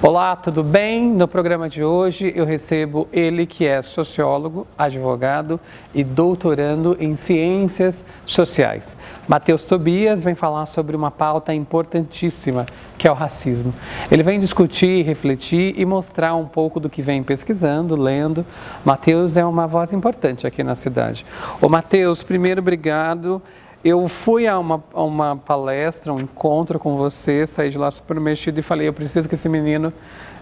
Olá, tudo bem? No programa de hoje eu recebo ele que é sociólogo, advogado e doutorando em ciências sociais. Matheus Tobias vem falar sobre uma pauta importantíssima, que é o racismo. Ele vem discutir, refletir e mostrar um pouco do que vem pesquisando, lendo. Matheus é uma voz importante aqui na cidade. Ô Matheus, primeiro, obrigado. Eu fui a uma palestra, um encontro com você, saí de lá super mexido e falei, eu preciso que esse menino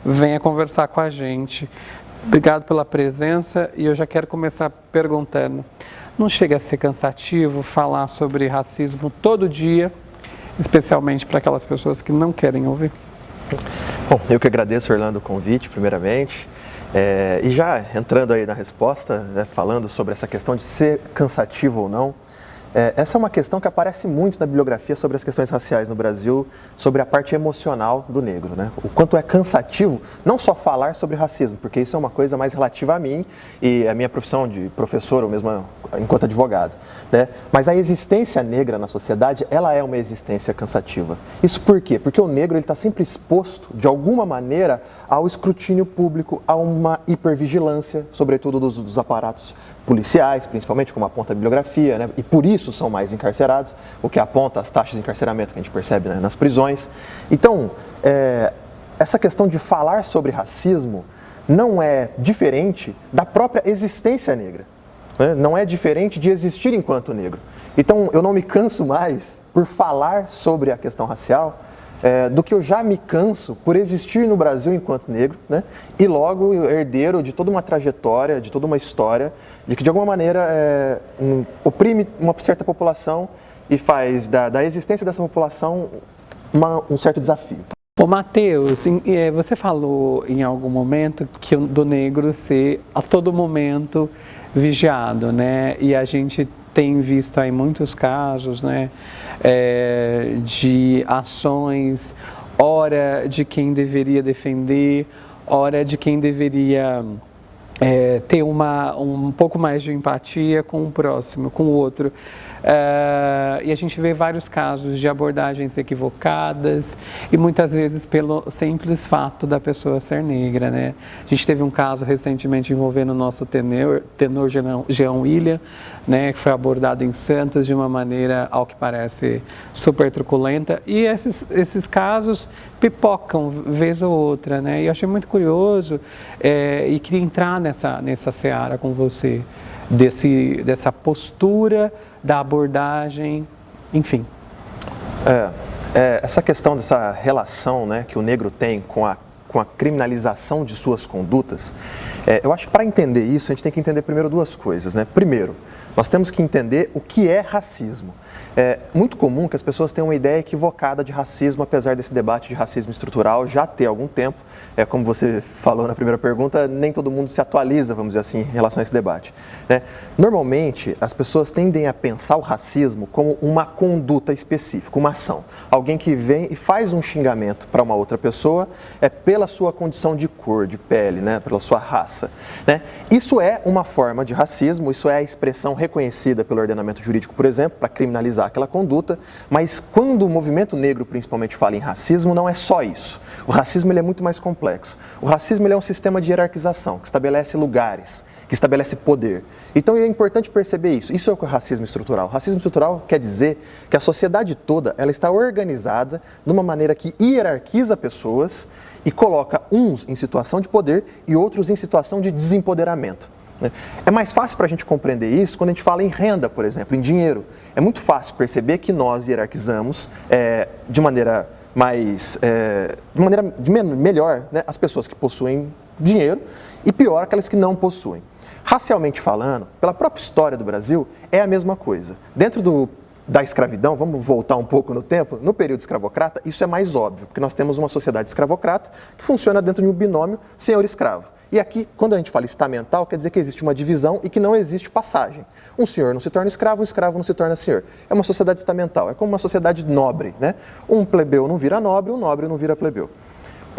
venha conversar com a gente. Obrigado pela presença e eu já quero começar perguntando, não chega a ser cansativo falar sobre racismo todo dia, especialmente para aquelas pessoas que não querem ouvir? Bom, eu que agradeço, Orlando, o convite, primeiramente. E já entrando aí na resposta, né, falando sobre essa questão de ser cansativo ou não, essa é uma questão que aparece muito na bibliografia sobre as questões raciais no Brasil, sobre a parte emocional do negro, né? O quanto é cansativo, não só falar sobre racismo, porque isso é uma coisa mais relativa a mim e a minha profissão de professor, ou mesmo enquanto advogado, né? Mas a existência negra na sociedade, ela é uma existência cansativa. Isso por quê? Porque o negro está sempre exposto, de alguma maneira, ao escrutínio público, a uma hipervigilância, sobretudo dos aparatos policiais, principalmente, como aponta a bibliografia, né? E por isso são mais encarcerados, o que aponta as taxas de encarceramento que a gente percebe, né, nas prisões. Então, essa questão de falar sobre racismo não é diferente da própria existência negra, né? Não é diferente de existir enquanto negro. Então, eu não me canso mais por falar sobre a questão racial, do que eu já me canso por existir no Brasil enquanto negro, né? E logo herdeiro de toda uma trajetória, de toda uma história, de que de alguma maneira oprime uma certa população e faz da existência dessa população um certo desafio. Ô Matheus, você falou em algum momento que do negro ser a todo momento vigiado, né? E a gente tem visto aí muitos casos, né, de ações, ora de quem deveria defender, ora de quem deveria ter um pouco mais de empatia com o próximo, com o outro. E a gente vê vários casos de abordagens equivocadas e muitas vezes pelo simples fato da pessoa ser negra, né? A gente teve um caso recentemente envolvendo o nosso tenor Jean William, né, que foi abordado em Santos de uma maneira, ao que parece, super truculenta, e esses casos pipocam vez ou outra, né? E eu achei muito curioso e queria entrar nessa seara com você, dessa postura, da abordagem, enfim. Essa questão dessa relação, né, que o negro tem com a criminalização de suas condutas, eu acho que para entender isso, a gente tem que entender primeiro duas coisas, né? Primeiro, nós temos que entender o que é racismo. É muito comum que as pessoas tenham uma ideia equivocada de racismo, apesar desse debate de racismo estrutural já ter algum tempo. Como você falou na primeira pergunta, nem todo mundo se atualiza, vamos dizer assim, em relação a esse debate, né? Normalmente, as pessoas tendem a pensar o racismo como uma conduta específica, uma ação. Alguém que vem e faz um xingamento para uma outra pessoa pela sua condição de cor, de pele, né? Pela sua raça, né? Isso é uma forma de racismo, isso é a expressão reconhecida pelo ordenamento jurídico, por exemplo, para criminalizar aquela conduta, mas quando o movimento negro principalmente fala em racismo, não é só isso. O racismo ele é muito mais complexo. O racismo ele é um sistema de hierarquização, que estabelece lugares, que estabelece poder. Então é importante perceber isso. Isso é o que é o racismo estrutural. O racismo estrutural quer dizer que a sociedade toda ela está organizada de uma maneira que hierarquiza pessoas e coloca uns em situação de poder e outros em situação de desempoderamento. É mais fácil para a gente compreender isso quando a gente fala em renda, por exemplo, em dinheiro. É muito fácil perceber que nós hierarquizamos de maneira melhor, né, as pessoas que possuem dinheiro e pior aquelas que não possuem. Racialmente falando, pela própria história do Brasil, é a mesma coisa. Dentro da escravidão, vamos voltar um pouco no tempo, no período escravocrata, isso é mais óbvio, porque nós temos uma sociedade escravocrata que funciona dentro de um binômio senhor-escravo. E aqui, quando a gente fala estamental, quer dizer que existe uma divisão e que não existe passagem. Um senhor não se torna escravo, um escravo não se torna senhor. É uma sociedade estamental, é como uma sociedade nobre, né? Um plebeu não vira nobre, um nobre não vira plebeu.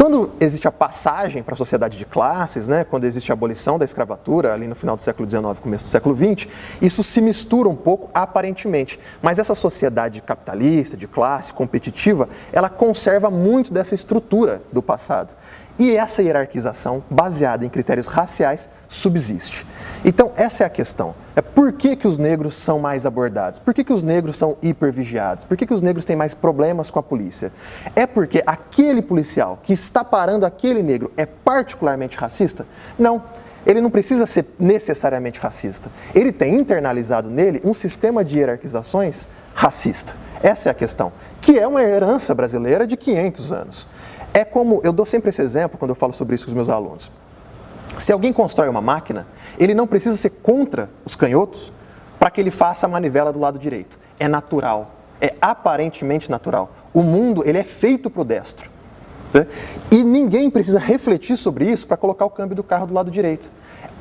Quando existe a passagem para a sociedade de classes, né, quando existe a abolição da escravatura, ali no final do século XIX, começo do século XX, isso se mistura um pouco aparentemente. Mas essa sociedade capitalista, de classe, competitiva, ela conserva muito dessa estrutura do passado. E essa hierarquização, baseada em critérios raciais, subsiste. Então, essa é a questão. Por que os negros são mais abordados? Por que os negros são hipervigiados? Por que os negros têm mais problemas com a polícia? É porque aquele policial que está parando aquele negro é particularmente racista? Não. Ele não precisa ser necessariamente racista. Ele tem internalizado nele um sistema de hierarquizações racista. Essa é a questão, que é uma herança brasileira de 500 anos. É como, eu dou sempre esse exemplo quando eu falo sobre isso com os meus alunos. Se alguém constrói uma máquina, ele não precisa ser contra os canhotos para que ele faça a manivela do lado direito. É natural, é aparentemente natural. O mundo, ele é feito para o destro. Né? E ninguém precisa refletir sobre isso para colocar o câmbio do carro do lado direito.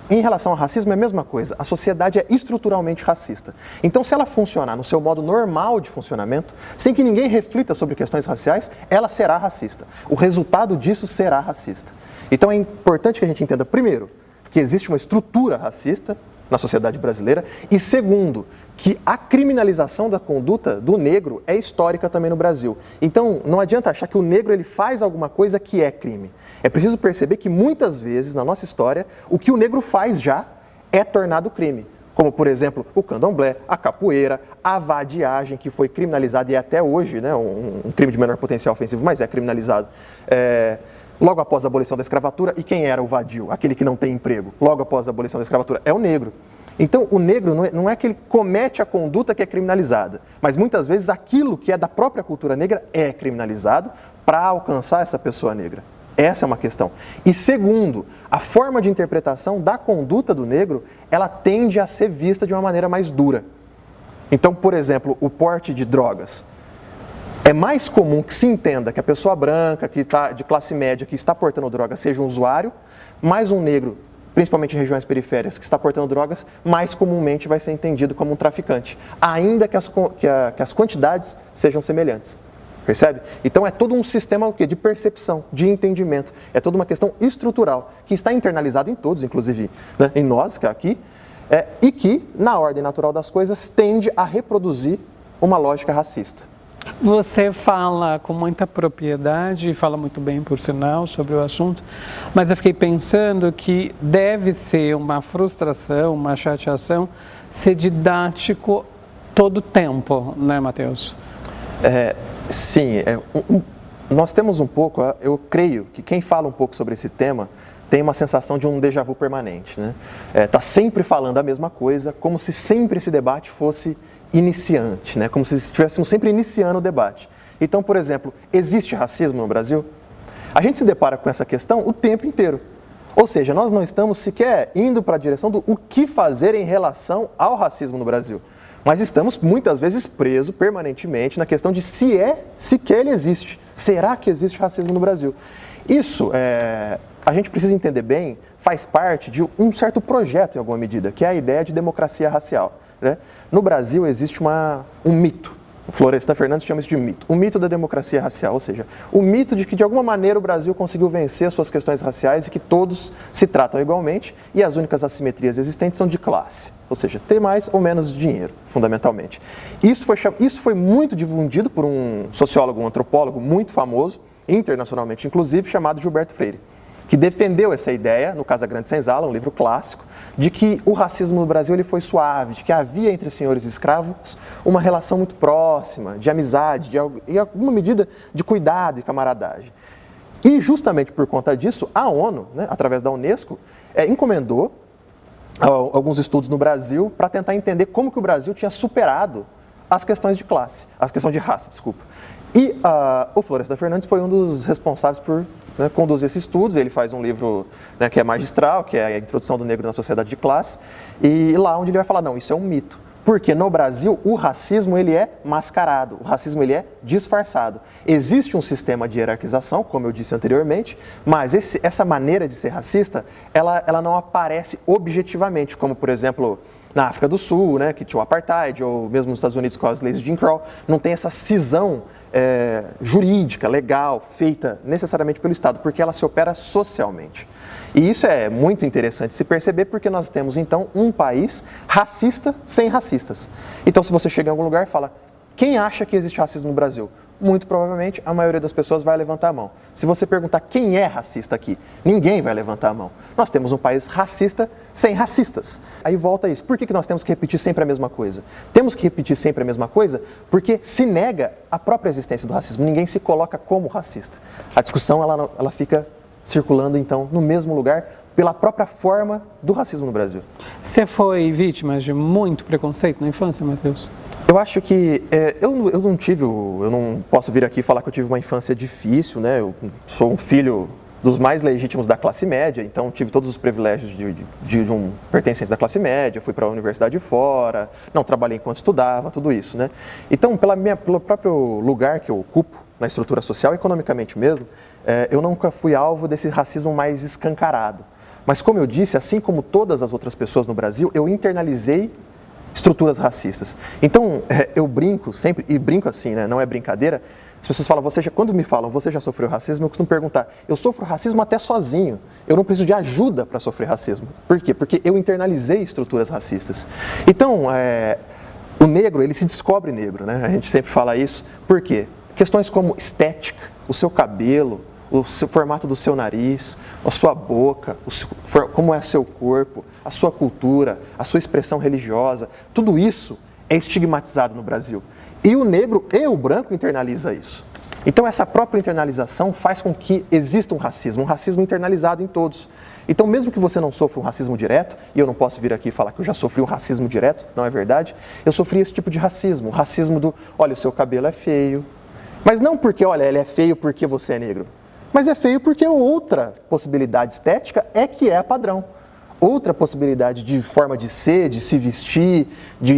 Em relação ao racismo é a mesma coisa, a sociedade é estruturalmente racista. Então, se ela funcionar no seu modo normal de funcionamento, sem que ninguém reflita sobre questões raciais, ela será racista. O resultado disso será racista. Então, é importante que a gente entenda, primeiro, que existe uma estrutura racista na sociedade brasileira, e segundo, que a criminalização da conduta do negro é histórica também no Brasil. Então, não adianta achar que o negro ele faz alguma coisa que é crime. É preciso perceber que muitas vezes, na nossa história, o que o negro faz já é tornado crime. Como, por exemplo, o candomblé, a capoeira, a vadiagem, que foi criminalizada e é até hoje, né, um crime de menor potencial ofensivo, mas é criminalizado. Logo após a abolição da escravatura, e quem era o vadio? Aquele que não tem emprego. Logo após a abolição da escravatura, é o negro. Então, o negro não é que ele comete a conduta que é criminalizada, mas muitas vezes aquilo que é da própria cultura negra é criminalizado para alcançar essa pessoa negra. Essa é uma questão. E segundo, a forma de interpretação da conduta do negro, ela tende a ser vista de uma maneira mais dura. Então, por exemplo, o porte de drogas. É mais comum que se entenda que a pessoa branca, que está de classe média, que está portando drogas, seja um usuário, mais um negro, principalmente em regiões periféricas, que está portando drogas, mais comumente vai ser entendido como um traficante, ainda que as quantidades sejam semelhantes. Percebe? Então é todo um sistema de percepção, de entendimento, é toda uma questão estrutural, que está internalizada em todos, inclusive, né, em nós, que é aqui, e que, na ordem natural das coisas, tende a reproduzir uma lógica racista. Você fala com muita propriedade e fala muito bem, por sinal, sobre o assunto, mas eu fiquei pensando que deve ser uma frustração, uma chateação, ser didático todo o tempo, né, Matheus? Sim, nós temos um pouco, eu creio que quem fala um pouco sobre esse tema tem uma sensação de um déjà vu permanente, né? Tá sempre falando a mesma coisa, como se sempre esse debate fosse iniciante, né? Como se estivéssemos sempre iniciando o debate. Então, por exemplo, existe racismo no Brasil? A gente se depara com essa questão o tempo inteiro. Ou seja, nós não estamos sequer indo para a direção do o que fazer em relação ao racismo no Brasil. Mas estamos muitas vezes presos permanentemente na questão de sequer ele existe. Será que existe racismo no Brasil? Isso, a gente precisa entender bem, faz parte de um certo projeto em alguma medida, que é a ideia de democracia racial. Né? No Brasil existe um mito, o Florestan Fernandes chama isso de mito, o mito da democracia racial, ou seja, o mito de que de alguma maneira o Brasil conseguiu vencer as suas questões raciais e que todos se tratam igualmente e as únicas assimetrias existentes são de classe, ou seja, ter mais ou menos dinheiro, fundamentalmente. Isso foi muito difundido por um sociólogo, um antropólogo muito famoso, internacionalmente inclusive, chamado Gilberto Freire, que defendeu essa ideia, no Casagrande Senzala, um livro clássico, de que o racismo no Brasil ele foi suave, de que havia entre senhores e escravos uma relação muito próxima, de amizade, em alguma medida de cuidado e camaradagem. E justamente por conta disso, a ONU, né, através da Unesco, encomendou alguns estudos no Brasil para tentar entender como que o Brasil tinha superado as questões de classe, as questões de raça, desculpa. E o Florestan Fernandes foi um dos responsáveis por conduzir esses estudos. Ele faz um livro que é magistral, que é a Introdução do Negro na Sociedade de Classe, e lá onde ele vai falar, não, isso é um mito. Porque no Brasil o racismo ele é mascarado, o racismo ele é disfarçado. Existe um sistema de hierarquização, como eu disse anteriormente, mas essa maneira de ser racista, ela não aparece objetivamente, como por exemplo, na África do Sul, né, que tinha o apartheid, ou mesmo nos Estados Unidos com as leis de Jim Crow, não tem essa cisão jurídica, legal, feita necessariamente pelo Estado, porque ela se opera socialmente. E isso é muito interessante se perceber, porque nós temos, então, um país racista sem racistas. Então, se você chega em algum lugar e fala, quem acha que existe racismo no Brasil? Muito provavelmente, a maioria das pessoas vai levantar a mão. Se você perguntar quem é racista aqui, ninguém vai levantar a mão. Nós temos um país racista sem racistas. Aí volta isso. Por que nós temos que repetir sempre a mesma coisa? Temos que repetir sempre a mesma coisa porque se nega a própria existência do racismo. Ninguém se coloca como racista. A discussão ela fica circulando, então, no mesmo lugar, pela própria forma do racismo no Brasil. Você foi vítima de muito preconceito na infância, Matheus? Eu acho que eu não posso vir aqui falar que eu tive uma infância difícil, né? Eu sou um filho dos mais legítimos da classe média, então tive todos os privilégios de um pertencente da classe média, fui para a universidade fora, não trabalhei enquanto estudava, tudo isso, né? Então, pelo próprio lugar que eu ocupo na estrutura social, economicamente mesmo, eu nunca fui alvo desse racismo mais escancarado. Mas, como eu disse, assim como todas as outras pessoas no Brasil, eu internalizei estruturas racistas. Então, eu brinco sempre, e brinco assim, né? Não é brincadeira. As pessoas falam, quando me falam, você já sofreu racismo? Eu costumo perguntar, eu sofro racismo até sozinho. Eu não preciso de ajuda para sofrer racismo. Por quê? Porque eu internalizei estruturas racistas. Então, o negro, ele se descobre negro, né? A gente sempre fala isso. Por quê? Questões como estética, o seu cabelo, o formato do seu nariz, a sua boca, como é o seu corpo, a sua cultura, a sua expressão religiosa, tudo isso é estigmatizado no Brasil. E o negro e o branco internaliza isso. Então essa própria internalização faz com que exista um racismo internalizado em todos. Então mesmo que você não sofra um racismo direto, e eu não posso vir aqui e falar que eu já sofri um racismo direto, não é verdade, eu sofri esse tipo de racismo, o racismo do, olha, o seu cabelo é feio, mas não porque, olha, ele é feio porque você é negro. Mas é feio porque outra possibilidade estética é que é padrão. Outra possibilidade de forma de ser, de se vestir,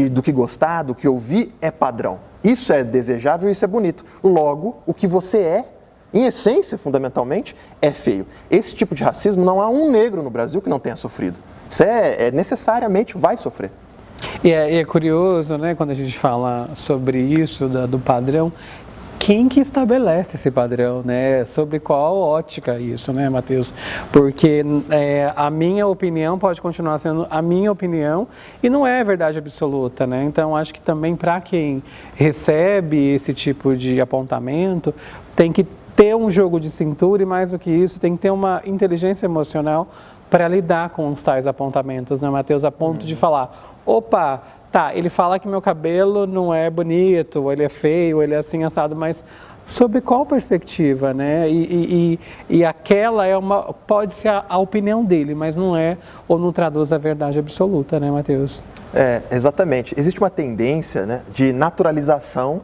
do que gostar, do que ouvir, é padrão. Isso é desejável e isso é bonito. Logo, o que você é, em essência, fundamentalmente, é feio. Esse tipo de racismo, não há um negro no Brasil que não tenha sofrido. Isso necessariamente vai sofrer. E é curioso, né, quando a gente fala sobre isso, do padrão, quem que estabelece esse padrão, né? Sobre qual ótica isso, né, Matheus? Porque a minha opinião pode continuar sendo a minha opinião e não é verdade absoluta, né? Então, acho que também para quem recebe esse tipo de apontamento, tem que ter um jogo de cintura e, mais do que isso, tem que ter uma inteligência emocional para lidar com os tais apontamentos, né, Matheus? A ponto de falar, opa, tá, ele fala que meu cabelo não é bonito, ou ele é feio, ou ele é assim assado, mas sob qual perspectiva, né? E aquela pode ser a opinião dele, mas não é, ou não traduz a verdade absoluta, né, Matheus? Exatamente. Existe uma tendência, né, de naturalização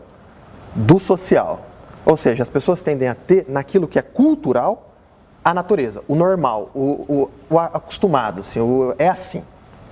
do social. Ou seja, as pessoas tendem a ter, naquilo que é cultural, a natureza, o normal, o acostumado, assim, é assim.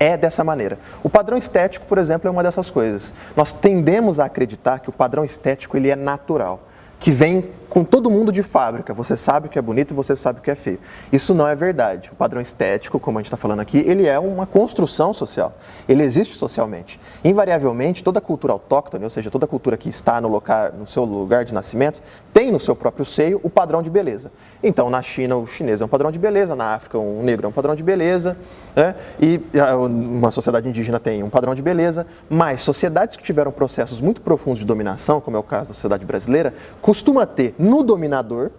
É dessa maneira. O padrão estético, por exemplo, é uma dessas coisas. Nós tendemos a acreditar que o padrão estético ele é natural, que vem com todo mundo de fábrica. Você sabe o que é bonito e você sabe o que é feio. Isso não é verdade. O padrão estético, como a gente está falando aqui, ele é uma construção social. Ele existe socialmente. Invariavelmente, toda cultura autóctone, ou seja, toda cultura que está no seu lugar de nascimento, tem no seu próprio seio o padrão de beleza. Então, na China, o chinês é um padrão de beleza, na África, um negro é um padrão de beleza, né? E uma sociedade indígena tem um padrão de beleza, mas sociedades que tiveram processos muito profundos de dominação, como é o caso da sociedade brasileira, costuma ter no dominador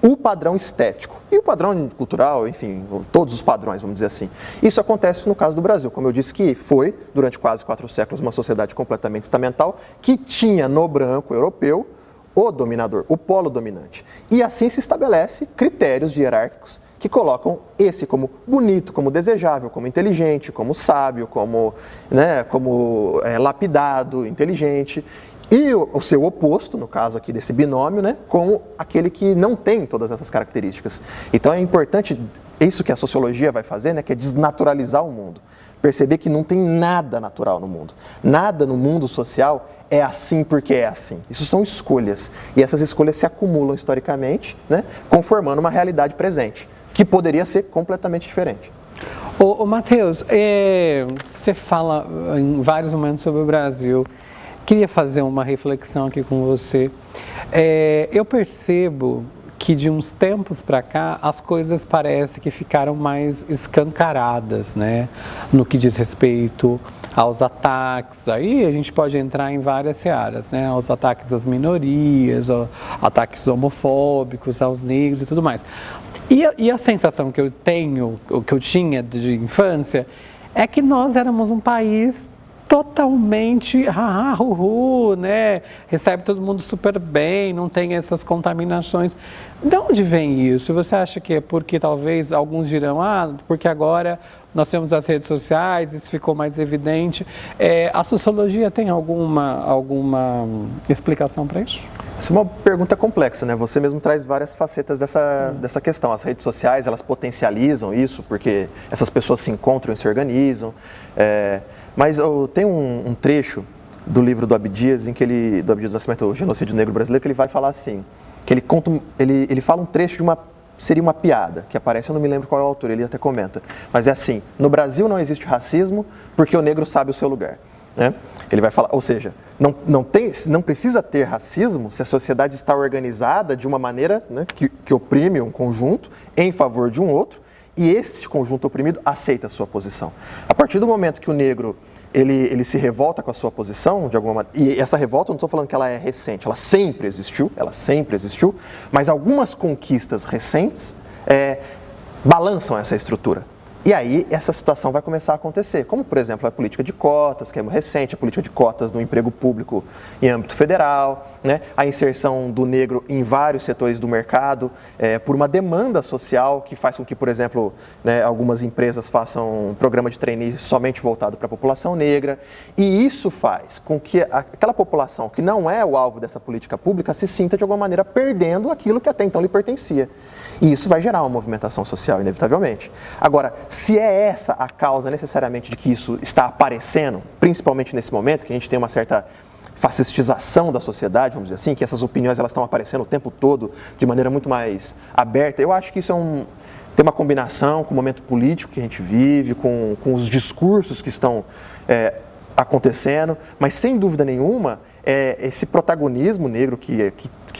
o padrão estético e o padrão cultural, enfim, todos os padrões, vamos dizer assim. Isso acontece no caso do Brasil, como eu disse que foi, durante quase 4 séculos, uma sociedade completamente estamental que tinha no branco europeu o dominador, o polo dominante. E assim se estabelece critérios hierárquicos que colocam esse como bonito, como desejável, como inteligente, como sábio, como lapidado, inteligente. E o seu oposto, no caso aqui desse binômio, né, como aquele que não tem todas essas características. Então é importante, isso que a sociologia vai fazer, né, que é desnaturalizar o mundo. Perceber que não tem nada natural no mundo. Nada no mundo social é assim porque é assim. Isso são escolhas. E essas escolhas se acumulam historicamente, né, conformando uma realidade presente, que poderia ser completamente diferente. Ô Matheus, você fala em vários momentos sobre o Brasil. Queria fazer uma reflexão aqui com você. Eu percebo que de uns tempos para cá as coisas parecem que ficaram mais escancaradas, né? No que diz respeito aos ataques. Aí a gente pode entrar em várias searas, né? Aos ataques às minorias, ataques homofóbicos, aos negros e tudo mais. E a sensação que eu tenho, que eu tinha de infância, é que nós éramos um país totalmente né? Recebe todo mundo super bem, não tem essas contaminações. De onde vem isso? Você acha que é porque talvez alguns dirão, porque agora nós temos as redes sociais, isso ficou mais evidente. A sociologia tem alguma explicação para isso? Essa é uma pergunta complexa, né? Você mesmo traz várias facetas dessa questão. As redes sociais, elas potencializam isso, porque essas pessoas se encontram e se organizam. Mas tem um trecho do livro do Abdias, do Abdias do Nascimento, o Genocídio Negro Brasileiro, que ele vai falar assim, que ele fala um trecho seria uma piada, que aparece, eu não me lembro qual é o autor, ele até comenta, mas é assim: no Brasil não existe racismo porque o negro sabe o seu lugar. Né? Ele vai falar, ou seja, não precisa ter racismo se a sociedade está organizada de uma maneira, né, que oprime um conjunto em favor de um outro, e esse conjunto oprimido aceita a sua posição. A partir do momento que o negro ele se revolta com a sua posição, de alguma maneira, e essa revolta eu não estou falando que ela é recente, ela sempre existiu, mas algumas conquistas recentes balançam essa estrutura. E aí essa situação vai começar a acontecer, como por exemplo a política de cotas, que é recente, a política de cotas no emprego público em âmbito federal, né? A inserção do negro em vários setores do mercado, por uma demanda social que faz com que, por exemplo, né, algumas empresas façam um programa de trainee somente voltado para a população negra, e isso faz com que aquela população que não é o alvo dessa política pública se sinta de alguma maneira perdendo aquilo que até então lhe pertencia. E isso vai gerar uma movimentação social, inevitavelmente. Agora, se é essa a causa necessariamente de que isso está aparecendo, principalmente nesse momento, que a gente tem uma certa fascistização da sociedade, vamos dizer assim, que essas opiniões elas estão aparecendo o tempo todo de maneira muito mais aberta, eu acho que isso tem uma combinação com o momento político que a gente vive, com os discursos que estão acontecendo, mas sem dúvida nenhuma, esse protagonismo negro que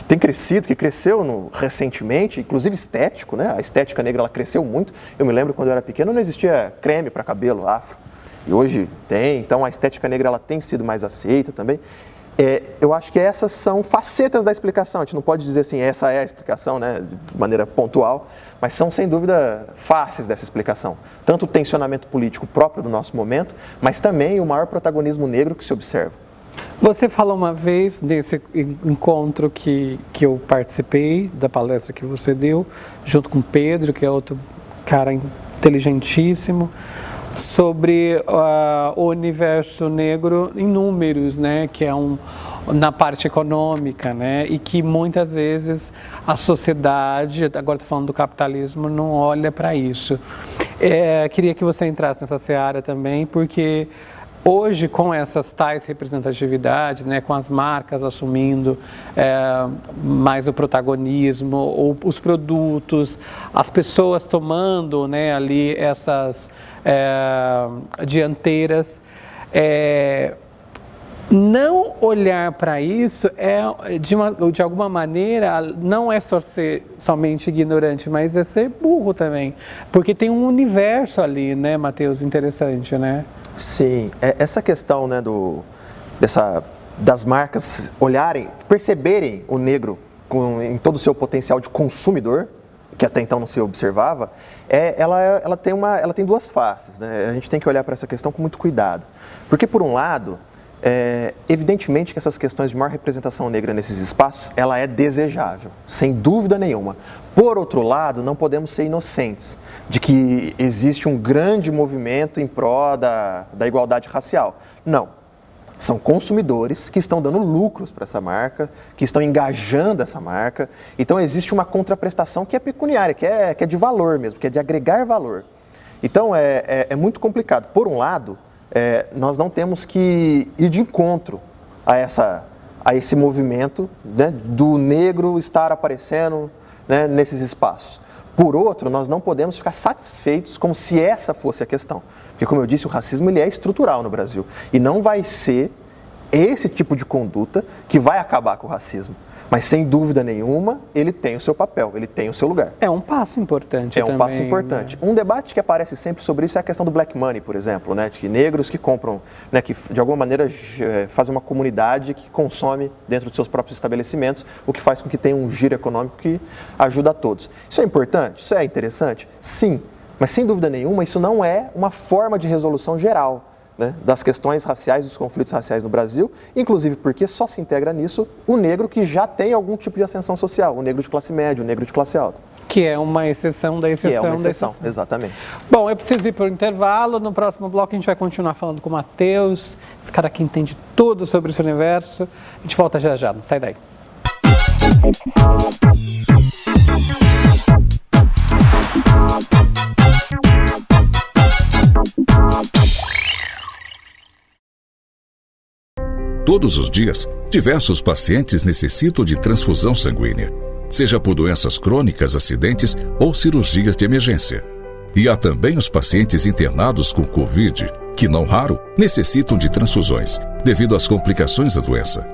tem crescido, que cresceu recentemente, inclusive estético, né? A estética negra ela cresceu muito. Eu me lembro quando eu era pequeno não existia creme para cabelo afro, e hoje tem, então a estética negra ela tem sido mais aceita também. Eu acho que essas são facetas da explicação, a gente não pode dizer assim, essa é a explicação, né, de maneira pontual, mas são sem dúvida faces dessa explicação. Tanto o tensionamento político próprio do nosso momento, mas também o maior protagonismo negro que se observa. Você falou uma vez nesse encontro que eu participei, da palestra que você deu, junto com o Pedro, que é outro cara inteligentíssimo, sobre o universo negro em números, né, que é na parte econômica, né, e que muitas vezes a sociedade, agora estou falando do capitalismo, não olha para isso. Queria que você entrasse nessa seara também, porque hoje, com essas tais representatividades, né, com as marcas assumindo mais o protagonismo, ou os produtos, as pessoas tomando, né, ali essas dianteiras, não olhar para isso de alguma maneira não é só ser somente ignorante, mas é ser burro também, porque tem um universo ali, né, Matheus, interessante, né? Sim, essa questão, né, das marcas perceberem o negro em todo o seu potencial de consumidor, que até então não se observava, ela tem duas faces, né? A gente tem que olhar para essa questão com muito cuidado, porque por um lado, evidentemente que essas questões de maior representação negra nesses espaços, ela é desejável, sem dúvida nenhuma. Por outro lado, não podemos ser inocentes de que existe um grande movimento em prol da igualdade racial. Não. São consumidores que estão dando lucros para essa marca, que estão engajando essa marca. Então, existe uma contraprestação que é pecuniária, que é de valor mesmo, que é de agregar valor. Então, é muito complicado. Por um lado, nós não temos que ir de encontro a esse movimento, né, do negro estar aparecendo, né, nesses espaços. Por outro, nós não podemos ficar satisfeitos como se essa fosse a questão. Porque, como eu disse, o racismo ele é estrutural no Brasil. E não vai ser esse tipo de conduta que vai acabar com o racismo. Mas, sem dúvida nenhuma, ele tem o seu papel, ele tem o seu lugar. É um passo importante também. É um passo importante. Né? Um debate que aparece sempre sobre isso é a questão do black money, por exemplo, né? De negros que compram, né? Que de alguma maneira fazem uma comunidade que consome dentro de seus próprios estabelecimentos, o que faz com que tenha um giro econômico que ajuda a todos. Isso é importante? Isso é interessante? Sim, mas sem dúvida nenhuma isso não é uma forma de resolução geral, né, das questões raciais, dos conflitos raciais no Brasil, inclusive porque só se integra nisso o negro que já tem algum tipo de ascensão social, o negro de classe média, o negro de classe alta. Que é uma exceção da exceção. Que é uma exceção, da exceção. Exatamente. Bom, eu preciso ir para o intervalo. No próximo bloco a gente vai continuar falando com o Matheus, esse cara que entende tudo sobre esse universo. A gente volta já já, não sai daí. Todos os dias, diversos pacientes necessitam de transfusão sanguínea, seja por doenças crônicas, acidentes ou cirurgias de emergência. E há também os pacientes internados com Covid, que não raro necessitam de transfusões, devido às complicações da doença.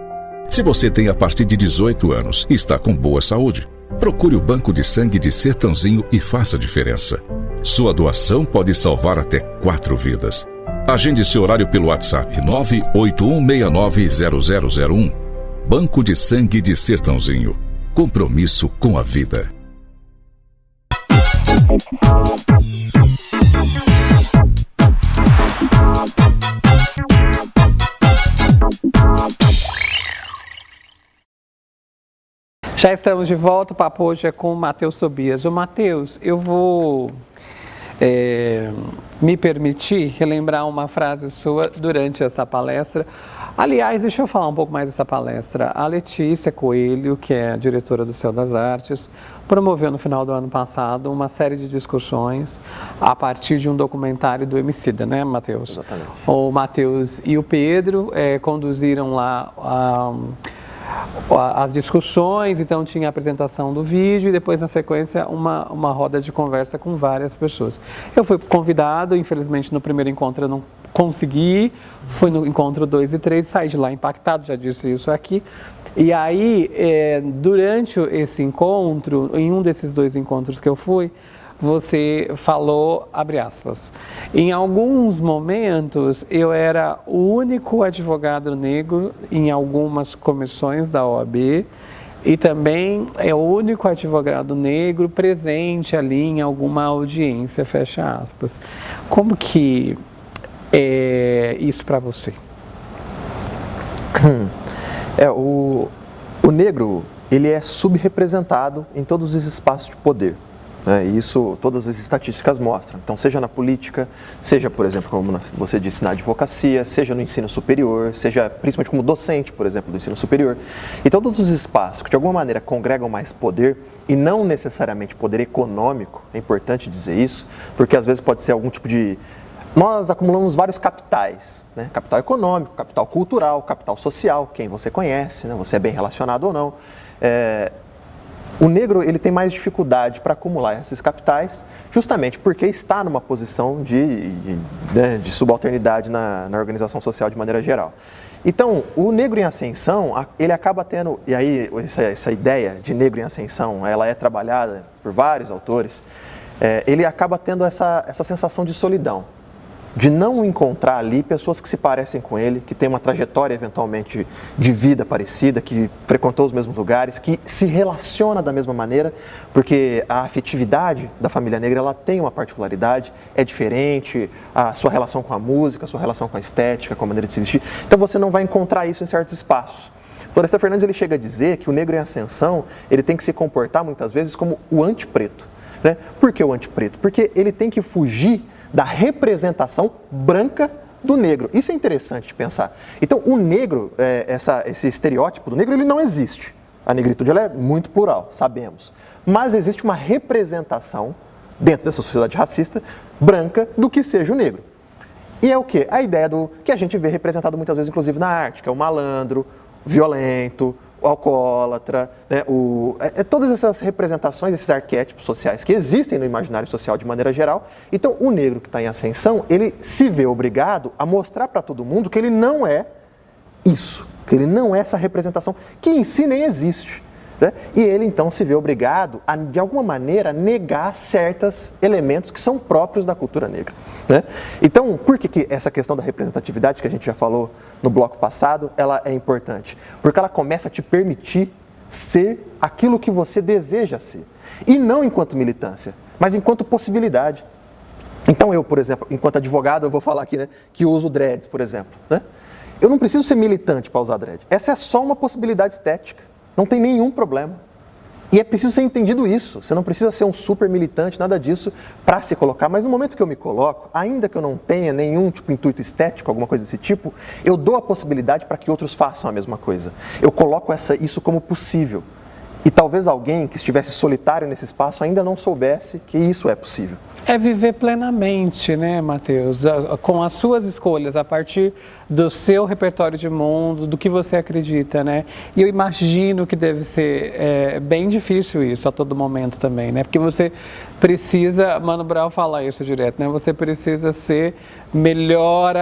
Se você tem a partir de 18 anos e está com boa saúde, procure o Banco de Sangue de Sertãozinho e faça a diferença. Sua doação pode salvar até 4 vidas. Agende seu horário pelo WhatsApp 981690001. Banco de Sangue de Sertãozinho. Compromisso com a vida. Já estamos de volta, o papo hoje é com o Matheus Tobias. O Matheus, eu vou me permitir relembrar uma frase sua durante essa palestra. Aliás, deixa eu falar um pouco mais dessa palestra. A Letícia Coelho, que é a diretora do Céu das Artes, promoveu no final do ano passado uma série de discussões a partir de um documentário do Emicida, né, Matheus? Exatamente. O Matheus e o Pedro conduziram lá as discussões, então tinha a apresentação do vídeo e depois na sequência uma roda de conversa com várias pessoas. Eu fui convidado, infelizmente no primeiro encontro eu não consegui, fui no encontro 2 e 3, saí de lá impactado, já disse isso aqui. E aí, durante esse encontro, em um desses 2 encontros que eu fui, você falou, abre aspas, em alguns momentos eu era o único advogado negro em algumas comissões da OAB e também é o único advogado negro presente ali em alguma audiência, fecha aspas. Como que é isso para você? O negro, ele é subrepresentado em todos os espaços de poder. E isso todas as estatísticas mostram. Então, seja na política, seja, por exemplo, como você disse, na advocacia, seja no ensino superior, seja principalmente como docente, por exemplo, do ensino superior. Então, todos os espaços que de alguma maneira congregam mais poder, e não necessariamente poder econômico, é importante dizer isso, porque às vezes pode ser algum tipo de... Nós acumulamos vários capitais, né? Capital econômico, capital cultural, capital social, quem você conhece, né? Você é bem relacionado ou não. O negro ele tem mais dificuldade para acumular esses capitais, justamente porque está numa posição de subalternidade na organização social de maneira geral. Então, o negro em ascensão, ele acaba tendo, e aí essa ideia de negro em ascensão, ela é trabalhada por vários autores, ele acaba tendo essa sensação de solidão, de não encontrar ali pessoas que se parecem com ele, que têm uma trajetória eventualmente de vida parecida, que frequentou os mesmos lugares, que se relaciona da mesma maneira, porque a afetividade da família negra ela tem uma particularidade, é diferente, a sua relação com a música, a sua relação com a estética, com a maneira de se vestir, então você não vai encontrar isso em certos espaços. Florestan Fernandes ele chega a dizer que o negro em ascensão ele tem que se comportar muitas vezes como o antipreto, né? Por que o antipreto? Porque ele tem que fugir da representação branca do negro. Isso é interessante de pensar. Então, o negro, esse estereótipo do negro, ele não existe. A negritude ela é muito plural, sabemos. Mas existe uma representação, dentro dessa sociedade racista, branca, do que seja o negro. E é o quê? A ideia do que a gente vê representado muitas vezes, inclusive na arte, que é o malandro, violento, o alcoólatra, né, todas essas representações, esses arquétipos sociais que existem no imaginário social de maneira geral. Então, o negro que está em ascensão, ele se vê obrigado a mostrar para todo mundo que ele não é isso, que ele não é essa representação, que em si nem existe. Né? E ele, então, se vê obrigado a, de alguma maneira, negar certos elementos que são próprios da cultura negra. Né? Então, por que essa questão da representatividade, que a gente já falou no bloco passado, ela é importante? Porque ela começa a te permitir ser aquilo que você deseja ser. E não enquanto militância, mas enquanto possibilidade. Então, eu, por exemplo, enquanto advogado, eu vou falar aqui, né, que eu uso dreads, por exemplo. Né? Eu não preciso ser militante para usar dread. Essa é só uma possibilidade estética. Não tem nenhum problema. E é preciso ser entendido isso. Você não precisa ser um super militante, nada disso, para se colocar. Mas no momento que eu me coloco, ainda que eu não tenha nenhum intuito estético, alguma coisa desse tipo, eu dou a possibilidade para que outros façam a mesma coisa. Eu coloco isso como possível. E talvez alguém que estivesse solitário nesse espaço ainda não soubesse que isso é possível. É viver plenamente, né, Matheus? Com as suas escolhas, a partir do seu repertório de mundo, do que você acredita, né? E eu imagino que deve ser bem difícil isso a todo momento também, né? Porque você precisa, Mano Brown fala isso direto, né? Você precisa ser melhor,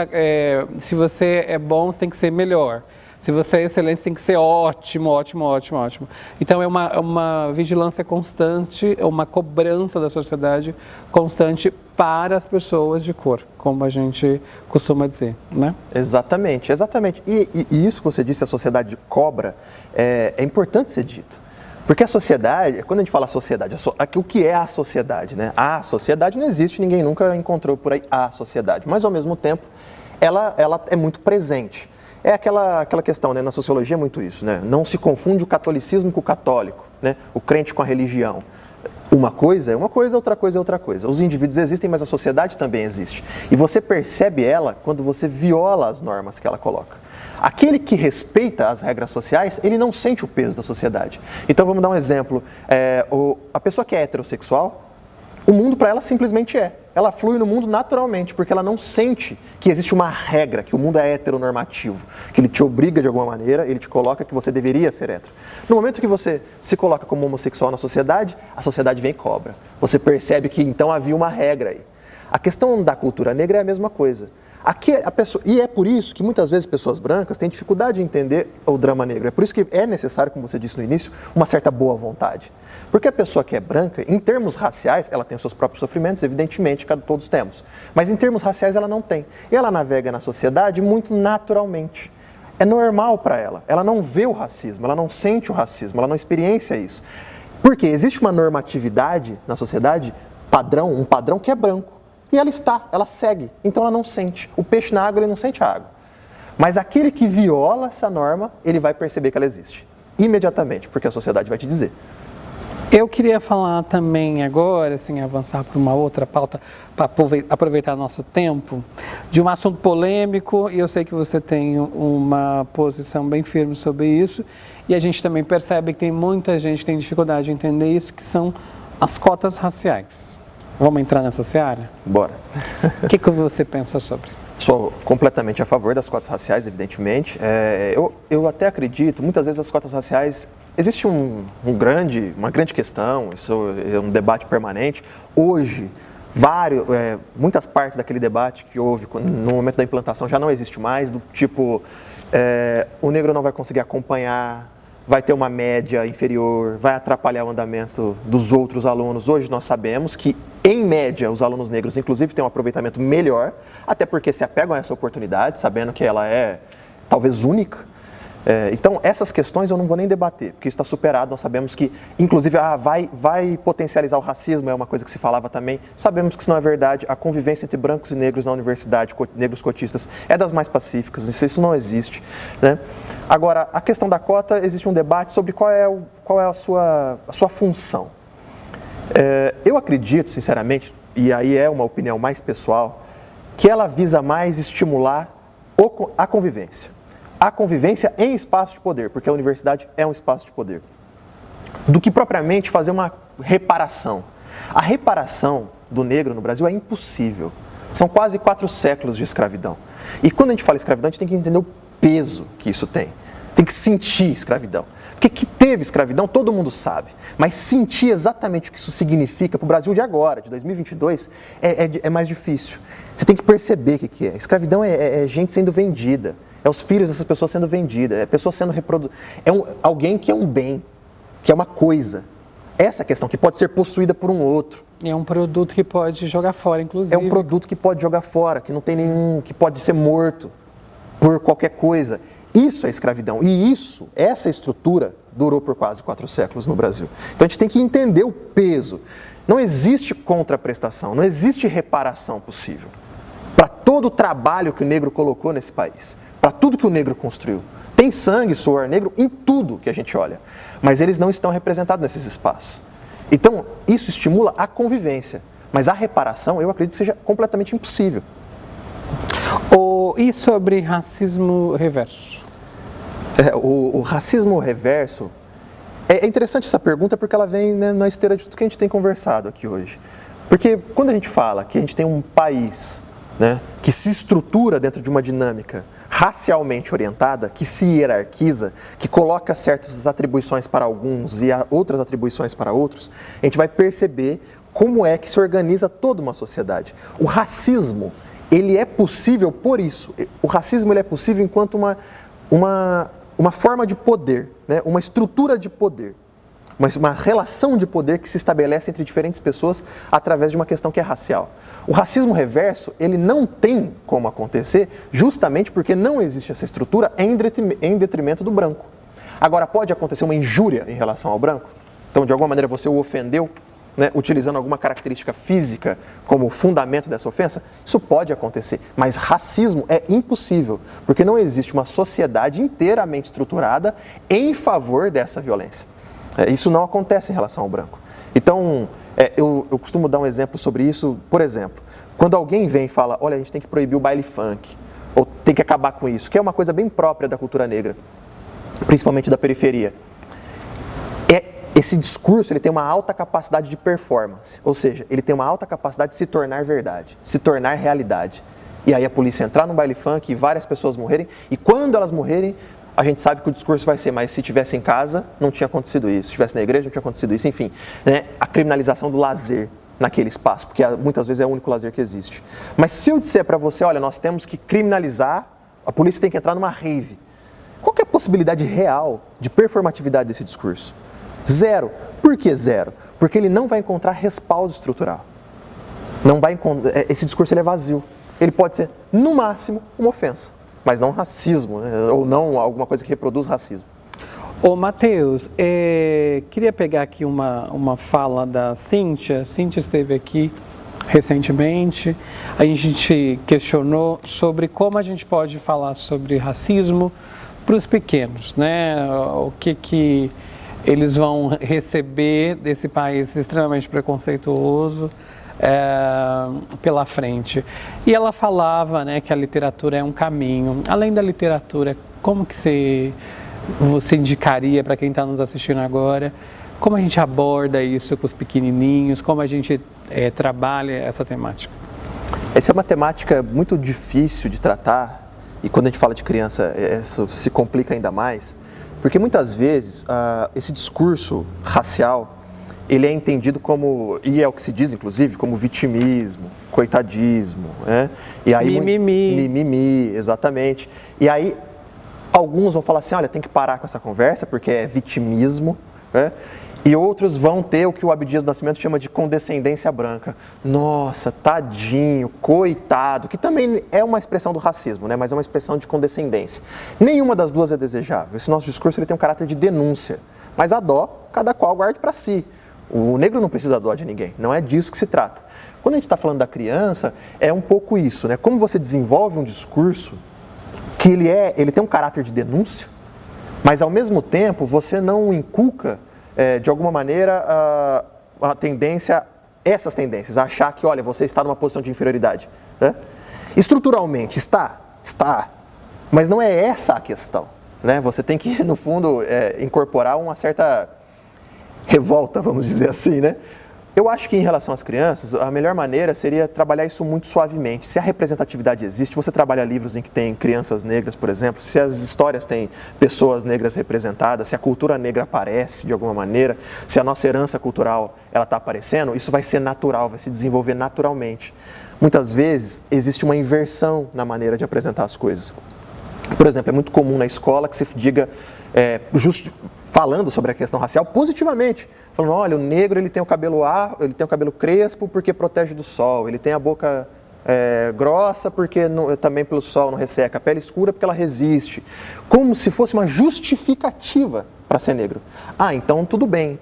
se você é bom, você tem que ser melhor. Se você é excelente, tem que ser ótimo, ótimo, ótimo, ótimo. Então, é uma vigilância constante, uma cobrança da sociedade constante para as pessoas de cor, como a gente costuma dizer, né? Exatamente, exatamente. E isso que você disse, a sociedade cobra, é importante ser dito. Porque a sociedade, quando a gente fala sociedade, o que é a sociedade, né? A sociedade não existe, ninguém nunca encontrou por aí a sociedade. Mas, ao mesmo tempo, ela é muito presente. É aquela questão, né? Na sociologia é muito isso, né? Não se confunde o catolicismo com o católico, né? O crente com a religião. Uma coisa é uma coisa, outra coisa é outra coisa. Os indivíduos existem, mas a sociedade também existe. E você percebe ela quando você viola as normas que ela coloca. Aquele que respeita as regras sociais, ele não sente o peso da sociedade. Então vamos dar um exemplo. A pessoa que é heterossexual, o mundo para ela simplesmente é. Ela flui no mundo naturalmente, porque ela não sente que existe uma regra, que o mundo é heteronormativo, que ele te obriga de alguma maneira, ele te coloca que você deveria ser hétero. No momento que você se coloca como homossexual na sociedade, a sociedade vem e cobra. Você percebe que então havia uma regra aí. A questão da cultura negra é a mesma coisa. Aqui e é por isso que muitas vezes pessoas brancas têm dificuldade de entender o drama negro. É por isso que é necessário, como você disse no início, uma certa boa vontade. Porque a pessoa que é branca, em termos raciais, ela tem os seus próprios sofrimentos, evidentemente, que todos temos. Mas em termos raciais ela não tem. E ela navega na sociedade muito naturalmente. É normal para ela. Ela não vê o racismo, ela não sente o racismo, ela não experiencia isso. Porque existe uma normatividade na sociedade, um padrão que é branco. E ela segue, então ela não sente. O peixe na água, ele não sente a água. Mas aquele que viola essa norma, ele vai perceber que ela existe. Imediatamente, porque a sociedade vai te dizer. Eu queria falar também agora, assim, avançar para uma outra pauta, para aproveitar nosso tempo, de um assunto polêmico, e eu sei que você tem uma posição bem firme sobre isso, e a gente também percebe que tem muita gente que tem dificuldade de entender isso, que são as cotas raciais. Vamos entrar nessa seara? Bora. O que você pensa sobre? Sou completamente a favor das cotas raciais, evidentemente. Eu até acredito, muitas vezes as cotas raciais, existe uma grande questão, isso é um debate permanente. Hoje, muitas partes daquele debate que houve no momento da implantação já não existe mais, do tipo, o negro não vai conseguir acompanhar, vai ter uma média inferior, vai atrapalhar o andamento dos outros alunos. Hoje nós sabemos que, em média, os alunos negros, inclusive, têm um aproveitamento melhor, até porque se apegam a essa oportunidade, sabendo que ela é, talvez, única. Então, essas questões eu não vou nem debater, porque isso está superado. Nós sabemos que, inclusive, vai potencializar o racismo, é uma coisa que se falava também. Sabemos que isso não é verdade. A convivência entre brancos e negros na universidade, negros cotistas, é das mais pacíficas. Isso não existe, né? Agora, a questão da cota, existe um debate sobre qual é a sua função. Eu acredito, sinceramente, e aí é uma opinião mais pessoal, que ela visa mais estimular a convivência. A convivência em espaço de poder, porque a universidade é um espaço de poder, do que propriamente fazer uma reparação. A reparação do negro no Brasil é impossível. São quase 4 séculos de escravidão. E quando a gente fala escravidão, a gente tem que entender o peso que isso tem. tem que sentir escravidão. Porque que teve escravidão, todo mundo sabe. Mas sentir exatamente o que isso significa para o Brasil de agora, de 2022, é mais difícil. Você tem que perceber o que é. Escravidão é gente sendo vendida. É os filhos dessas pessoas sendo vendidas. É pessoas sendo reproduzidas. Alguém que é um bem, que é uma coisa. Essa é a questão, que pode ser possuída por um outro. É um produto que pode jogar fora, inclusive. É um produto que pode jogar fora, que não tem nenhum, que pode ser morto por qualquer coisa. Isso é escravidão. E essa estrutura durou por quase 4 séculos no Brasil. Então a gente tem que entender o peso. Não existe contraprestação, não existe reparação possível para todo o trabalho que o negro colocou nesse país, para tudo que o negro construiu. Tem sangue, suor negro em tudo que a gente olha, mas eles não estão representados nesses espaços. Então, isso estimula a convivência, mas a reparação, eu acredito que seja completamente impossível. E sobre racismo reverso? O racismo reverso, é interessante essa pergunta porque ela vem, né, na esteira de tudo que a gente tem conversado aqui hoje. Porque quando a gente fala que a gente tem um país, né, que se estrutura dentro de uma dinâmica racialmente orientada, que se hierarquiza, que coloca certas atribuições para alguns e outras atribuições para outros, a gente vai perceber como é que se organiza toda uma sociedade. O racismo, ele é possível por isso. O racismo ele é possível enquanto uma forma de poder, né? Uma estrutura de poder, uma relação de poder que se estabelece entre diferentes pessoas através de uma questão que é racial. O racismo reverso, ele não tem como acontecer justamente porque não existe essa estrutura em detrimento do branco. Agora, pode acontecer uma injúria em relação ao branco? Então, de alguma maneira, você o ofendeu, né, utilizando alguma característica física como fundamento dessa ofensa? Isso pode acontecer, mas racismo é impossível, porque não existe uma sociedade inteiramente estruturada em favor dessa violência. Isso não acontece em relação ao branco. Então, eu costumo dar um exemplo sobre isso. Por exemplo, quando alguém vem e fala, olha, a gente tem que proibir o baile funk, ou tem que acabar com isso, que é uma coisa bem própria da cultura negra, principalmente da periferia. Esse discurso ele tem uma alta capacidade de performance, ou seja, ele tem uma alta capacidade de se tornar verdade, se tornar realidade. E aí a polícia entrar no baile funk e várias pessoas morrerem, e quando elas morrerem, a gente sabe que o discurso vai ser, mas se tivesse em casa, não tinha acontecido isso, se tivesse na igreja, não tinha acontecido isso, enfim. Né? A criminalização do lazer naquele espaço, porque muitas vezes é o único lazer que existe. Mas se eu disser para você, olha, nós temos que criminalizar, a polícia tem que entrar numa rave, qual que é a possibilidade real de performatividade desse discurso? Zero. Por que zero? Porque ele não vai encontrar respaldo estrutural. Esse discurso ele é vazio. Ele pode ser, no máximo, uma ofensa, mas não racismo, né? Ou não alguma coisa que reproduz racismo. Ô, Matheus, queria pegar aqui uma fala da Cíntia. Cíntia esteve aqui recentemente. A gente questionou sobre como a gente pode falar sobre racismo para os pequenos, né? O que eles vão receber desse país extremamente preconceituoso pela frente. E ela falava, né, que a literatura é um caminho. Além da literatura, como que você indicaria para quem está nos assistindo agora? Como a gente aborda isso com os pequenininhos? Como a gente trabalha essa temática? Essa é uma temática muito difícil de tratar. E quando a gente fala de criança, isso se complica ainda mais. Porque muitas vezes esse discurso racial, ele é entendido como, e é o que se diz inclusive, como vitimismo, coitadismo, né? E aí, mimimi, exatamente. E aí alguns vão falar assim, olha, tem que parar com essa conversa porque é vitimismo, né? E outros vão ter o que o Abdias do Nascimento chama de condescendência branca. Nossa, tadinho, coitado, que também é uma expressão do racismo, né? Mas é uma expressão de condescendência. Nenhuma das duas é desejável. Esse nosso discurso ele tem um caráter de denúncia, mas a dó, cada qual guarde para si. O negro não precisa dó de ninguém, não é disso que se trata. Quando a gente está falando da criança, é um pouco isso, né? Como você desenvolve um discurso que ele tem um caráter de denúncia, mas ao mesmo tempo você não inculca de alguma maneira, essas tendências, a achar que, olha, você está numa posição de inferioridade. Né? Estruturalmente, está, mas não é essa a questão. Né? Você tem que, no fundo, incorporar uma certa revolta, vamos dizer assim, né? Eu acho que em relação às crianças, a melhor maneira seria trabalhar isso muito suavemente. Se a representatividade existe, você trabalha livros em que tem crianças negras, por exemplo, se as histórias têm pessoas negras representadas, se a cultura negra aparece de alguma maneira, se a nossa herança cultural ela está aparecendo, isso vai ser natural, vai se desenvolver naturalmente. Muitas vezes existe uma inversão na maneira de apresentar as coisas. Por exemplo, é muito comum na escola que se diga, falando sobre a questão racial positivamente, falando, olha, o negro ele tem o cabelo crespo porque protege do sol, ele tem a boca grossa porque também pelo sol não resseca, a pele escura porque ela resiste, como se fosse uma justificativa para ser negro. Ah, então tudo bem.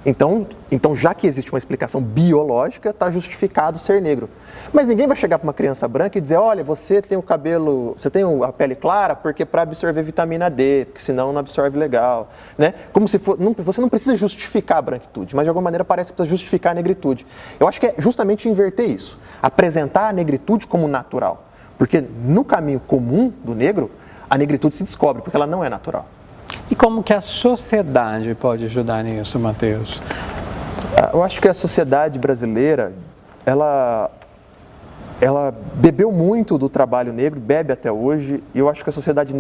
Então, já que existe uma explicação biológica, está justificado ser negro. Mas ninguém vai chegar para uma criança branca e dizer, olha, você tem a pele clara porque para absorver vitamina D, porque senão não absorve legal, né? Como se você não precisa justificar a branquitude, mas de alguma maneira parece que precisa justificar a negritude. Eu acho que é justamente inverter isso, apresentar a negritude como natural, porque no caminho comum do negro, a negritude se descobre, porque ela não é natural. E como que a sociedade pode ajudar nisso, Matheus? Eu acho que a sociedade brasileira, ela bebeu muito do trabalho negro, bebe até hoje, e eu acho que a sociedade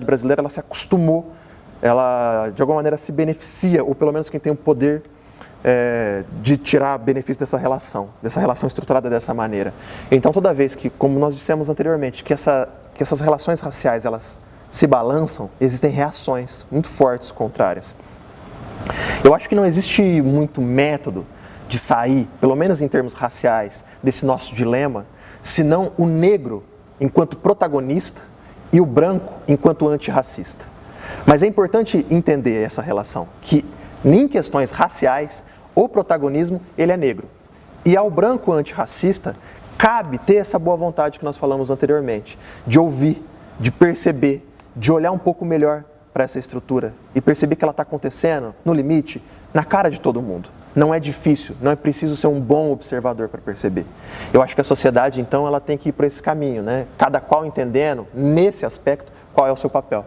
brasileira, ela se acostumou, ela de alguma maneira se beneficia, ou pelo menos quem tem o poder de tirar benefício dessa relação estruturada dessa maneira. Então toda vez que, como nós dissemos anteriormente, que essas relações raciais, elas se balançam, existem reações muito fortes contrárias. Eu acho que não existe muito método de sair, pelo menos em termos raciais, desse nosso dilema, senão o negro enquanto protagonista e o branco enquanto antirracista. Mas é importante entender essa relação, que em questões raciais, o protagonismo ele é negro. E ao branco antirracista, cabe ter essa boa vontade que nós falamos anteriormente, de ouvir, de perceber, de olhar um pouco melhor para essa estrutura e perceber que ela está acontecendo, no limite, na cara de todo mundo. Não é difícil, não é preciso ser um bom observador para perceber. Eu acho que a sociedade, então, ela tem que ir por esse caminho, né? Cada qual entendendo, nesse aspecto, qual é o seu papel.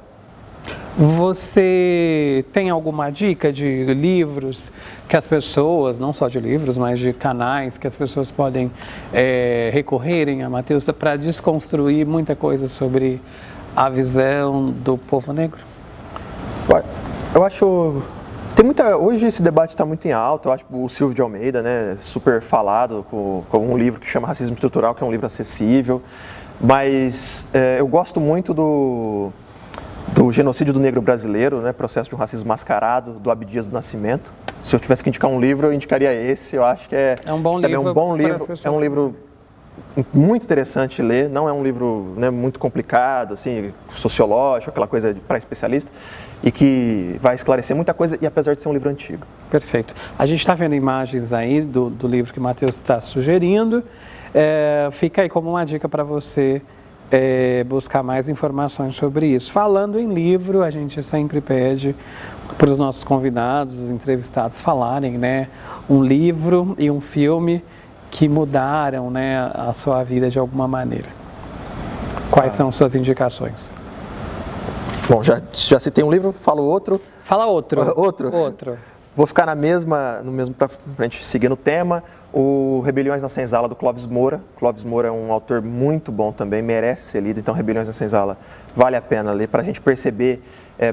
Você tem alguma dica de livros que as pessoas, não só de livros, mas de canais que as pessoas podem recorrerem a Matheus para desconstruir muita coisa sobre a visão do povo negro? Eu acho... Hoje esse debate está muito em alta. Eu acho o Silvio de Almeida, né, super falado com um livro que chama Racismo Estrutural, que é um livro acessível. Mas eu gosto muito do Genocídio do Negro Brasileiro, né, Processo de um Racismo Mascarado, do Abdias do Nascimento. Se eu tivesse que indicar um livro, eu indicaria esse. Eu acho que é um bom livro. É um livro muito interessante de ler, não é um livro, né, muito complicado, assim, sociológico, aquela coisa para especialista, e que vai esclarecer muita coisa, e apesar de ser um livro antigo. Perfeito. A gente está vendo imagens aí do livro que o Matheus está sugerindo. Fica aí como uma dica para você buscar mais informações sobre isso. Falando em livro, a gente sempre pede para os nossos convidados, os entrevistados, falarem, né, um livro e um filme que mudaram, né, a sua vida de alguma maneira. Quais são suas indicações? Bom, já citei um livro, falo outro. Fala outro. Outro. Vou ficar no mesmo para a gente seguir no tema, o Rebeliões na Senzala, do Clóvis Moura. Clóvis Moura é um autor muito bom também, merece ser lido, então Rebeliões na Senzala vale a pena ler para a gente perceber,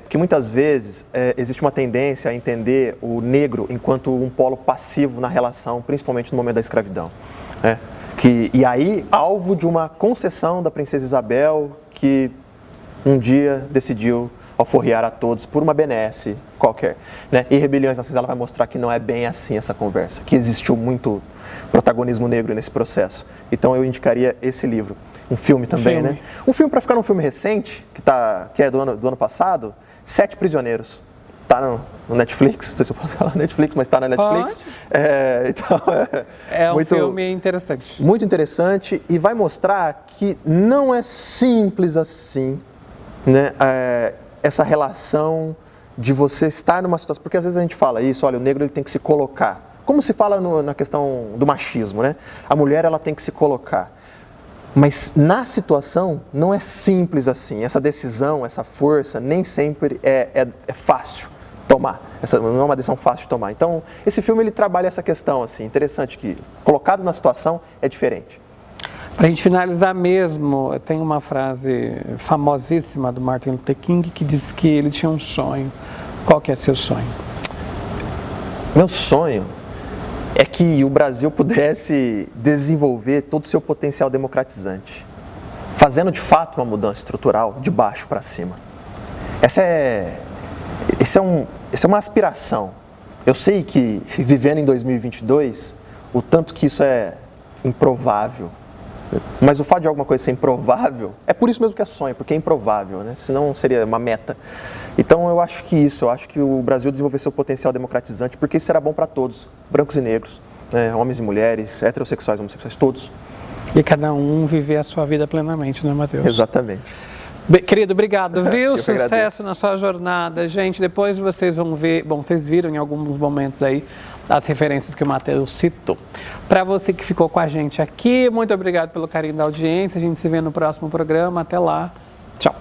porque muitas vezes existe uma tendência a entender o negro enquanto um polo passivo na relação, principalmente no momento da escravidão. E aí, alvo de uma concessão da princesa Isabel, que um dia decidiu alforriar a todos por uma benesse qualquer, né? E Rebeliões na Senzala vai mostrar que não é bem assim essa conversa, que existiu muito protagonismo negro nesse processo. Então eu indicaria esse livro. Um filme também, né? Um filme para ficar num filme recente, que é do ano passado, Sete Prisioneiros. Tá no Netflix, não sei se eu posso falar Netflix, mas está na Netflix. É um filme interessante. Muito interessante, e vai mostrar que não é simples assim, né? Essa relação de você estar numa situação, porque às vezes a gente fala isso, olha, o negro ele tem que se colocar, como se fala na questão do machismo, né? A mulher ela tem que se colocar, mas na situação não é simples assim, essa decisão, essa força nem sempre é fácil tomar. Essa não é uma decisão fácil de tomar. Então, esse filme ele trabalha essa questão assim, interessante, que colocado na situação é diferente. Para a gente finalizar mesmo, tem uma frase famosíssima do Martin Luther King que diz que ele tinha um sonho. Qual que é seu sonho? Meu sonho é que o Brasil pudesse desenvolver todo o seu potencial democratizante, fazendo de fato uma mudança estrutural de baixo para cima. Essa é uma aspiração. Eu sei que, vivendo em 2022, o tanto que isso é improvável. Mas o fato de alguma coisa ser improvável, é por isso mesmo que é sonho, porque é improvável, né? Senão seria uma meta. Então eu acho que o Brasil desenvolver seu potencial democratizante, porque isso será bom para todos, brancos e negros, né? Homens e mulheres, heterossexuais, homossexuais, todos. E cada um viver a sua vida plenamente, né, Matheus? Exatamente. Querido, obrigado, viu? Sucesso agradeço. na sua jornada. Gente, depois vocês vão ver, bom, vocês viram em alguns momentos aí as referências que o Matheus citou. Para você que ficou com a gente aqui, muito obrigado pelo carinho da audiência. A gente se vê no próximo programa. Até lá. Tchau.